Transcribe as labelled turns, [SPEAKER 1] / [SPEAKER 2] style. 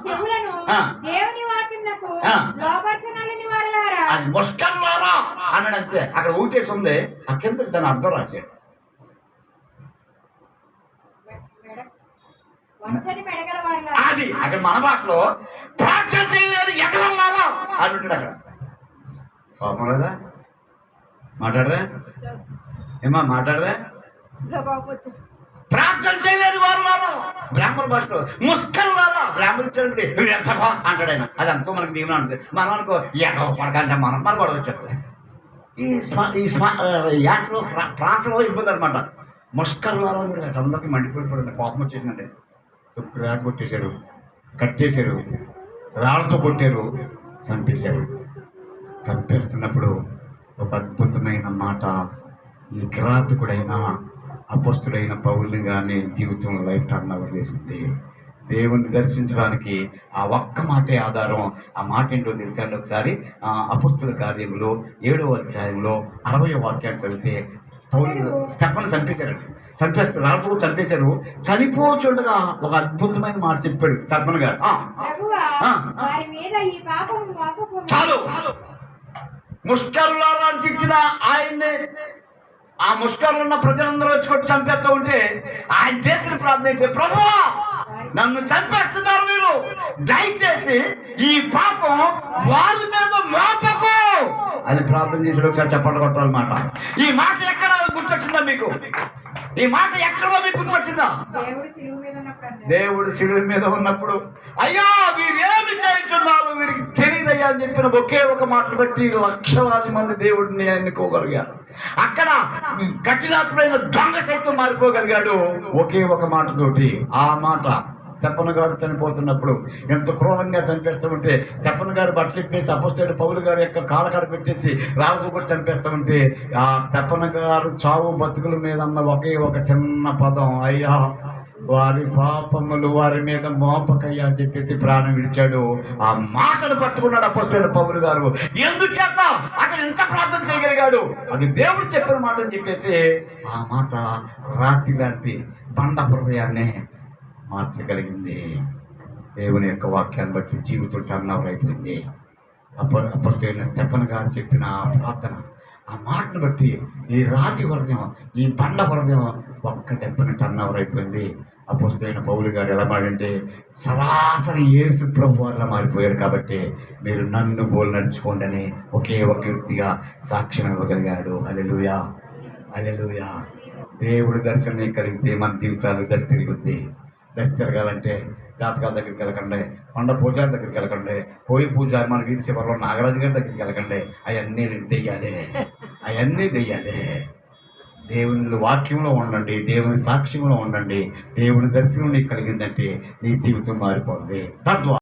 [SPEAKER 1] చెవులను దేవుని వాక్యమునకు లోపరచనలని వారలారా.
[SPEAKER 2] అది ముష్కర్లారా అన్నాడు అంతే. అక్కడ ఊటేసి ఉంది, ఆ కింద దాని అర్థం రాశాడు. అది అక్కడ మన భాషలో ప్రార్థన చేయలేదు ఎగలన్నారా అని ఉంటాడు. అక్కడ పాపం లేదా మాట్లాడరా ఏమా మాట్లాడరా? ప్రార్థన చేయలేదు వారు బ్రాహ్మణ భాషలో ముస్కరు రాదా బ్రాహ్మణుడు అంటాడు ఆయన. అది అంతా మనకి దీవెన ఉంటుంది. మనం అనుకో ఎగవ పడకంటే మనం కూడా వచ్చేది. ఈ యాసలో ప్రాసలో ఇబ్బంది అనమాట. ముస్కరు వారు అందరికీ మండిపోయిపోయింది, కోపం వచ్చేసిందండి. తుక్కు కొట్టేశారు, కట్టేశారు, రాళ్ళతో కొట్టారు, చంపేశారు. చంపేస్తున్నప్పుడు ఒక అద్భుతమైన మాట ఈ కిరాతకుడైన అపోస్తుడైన పౌల్ని కానీ జీవితంలో లైఫ్ టర్న్ ఓవర్ చేసింది. దేవుణ్ణి దర్శించడానికి ఆ ఒక్క మాటే ఆధారం. ఆ మాట ఏంటో తెలిసాడు. ఒకసారి అపోస్తుల కార్యములో 7వ అధ్యాయంలో 60వ వాక్యాన్ని చదివితే పౌలు స్టెఫను చంపేశారండి. చంపేస్తారు, రాళ్ళతో చంపేశారు. చనిపోచుండగా ఒక అద్భుతమైన మాట చెప్పాడు స్టెఫను గారు. చాలు ముష్కరులారా అని తిట్టిన ఆయన్ని ఆ ముష్కరులు ఉన్న ప్రజలందరూ వచ్చి కొట్టి చంపేస్తూ ఉంటే ఆయన చేసిన ప్రార్థన ఏంటి? ప్రభువా నన్ను చంపేస్తున్నారు మీరు, దయచేసి ఈ పాపం వారి మీద మోపకు అని ప్రార్థన చేసాడు. ఒకసారి చెప్పండి కొట్టాలన్నమాట. ఈ మాట ఎక్కడ గుర్తొచ్చిందా మీకు? ఈ మాట ఎక్కడో మీకు గుర్తొచ్చిందా? దేవుడు శిలువ మీద ఉన్నప్పుడు అయ్యా వీరేమి చేయించున్నారు, వీరికి తెలియదయ్యా అని చెప్పిన ఒకే ఒక మాటలు బట్టి లక్షలాది మంది దేవుడిని ఎన్నుకోగలిగారు. అక్కడ కఠినాత్మైన దొంగ సైతం మారిపోగలిగాడు ఒకే ఒక మాటతోటి. ఆ మాట స్టెఫను గారు చనిపోతున్నప్పుడు ఎంత క్రూరంగా చంపేస్తూ ఉంటే స్టెఫను గారు బట్టలు ఇప్పేసి అపోస్తలుడైన పౌలు గారి యొక్క కాలకాడ పెట్టేసి రాళ్ళతో కూడా చంపేస్తూ ఉంటే ఆ స్టెఫను గారు చావు బతుకుల మీద అన్న ఒకే ఒక చిన్న పదం, అయ్యా వారి పాపములు వారి మీద మోపకయ్యా అని చెప్పేసి ప్రాణం విడిచాడు. ఆ మాటను పట్టుకున్నాడు అపోస్తలుడైన పౌలు గారు. ఎందుచేత అతను ఎంత ప్రార్థన చేయగలిగాడు? అది దేవుడు చెప్పిన మాట అని చెప్పేసి ఆ మాట రాతి లాంటి బండ హృదయాన్ని మార్చగలిగింది. దేవుని యొక్క వాక్యాన్ని బట్టి జీవితం టర్న్ ఓవర్ అయిపోయింది. అపోస్తలుడైన స్టెఫను గారు చెప్పిన ఆ ప్రార్థన, ఆ మాటను బట్టి ఈ రాతి హృదయం, ఈ బండ హృదయం ఒక్క దెబ్బని టర్న్ ఓవర్ అయిపోయింది. అపోస్తలుడైన పౌలు గారు ఎలా మాడంటే సరాసరి యేసు ప్రభు వారిలా మారిపోయాడు. కాబట్టి మీరు నన్ను పోలు నడుచుకోండి అని ఒకే ఒక వ్యక్తిగా సాక్ష్యం ఇవ్వగలిగాడు. హల్లెలూయా, హల్లెలూయా. దేవుడి దర్శనం కలిగితే మన జీవితాలు దశ తిరుగుద్ది. దశ తిరగాలంటే జాతకాల దగ్గరికి వెళ్ళకండి, కొండ పూజారి దగ్గరికి వెళ్ళకండి, కోయి పూజారి మన వీధి శివరిలో నాగరాజు గారి దగ్గరికి వెళ్ళకండి. అవన్నీ దెయ్యాలే, అవన్నీ దెయ్యాలే. దేవుని వాక్యంలో ఉండండి, దేవుని సాక్ష్యంలో ఉండండి. దేవుని దర్శనం నీకు కలిగిందంటే నీ జీవితం మారిపోద్ది. తద్వారా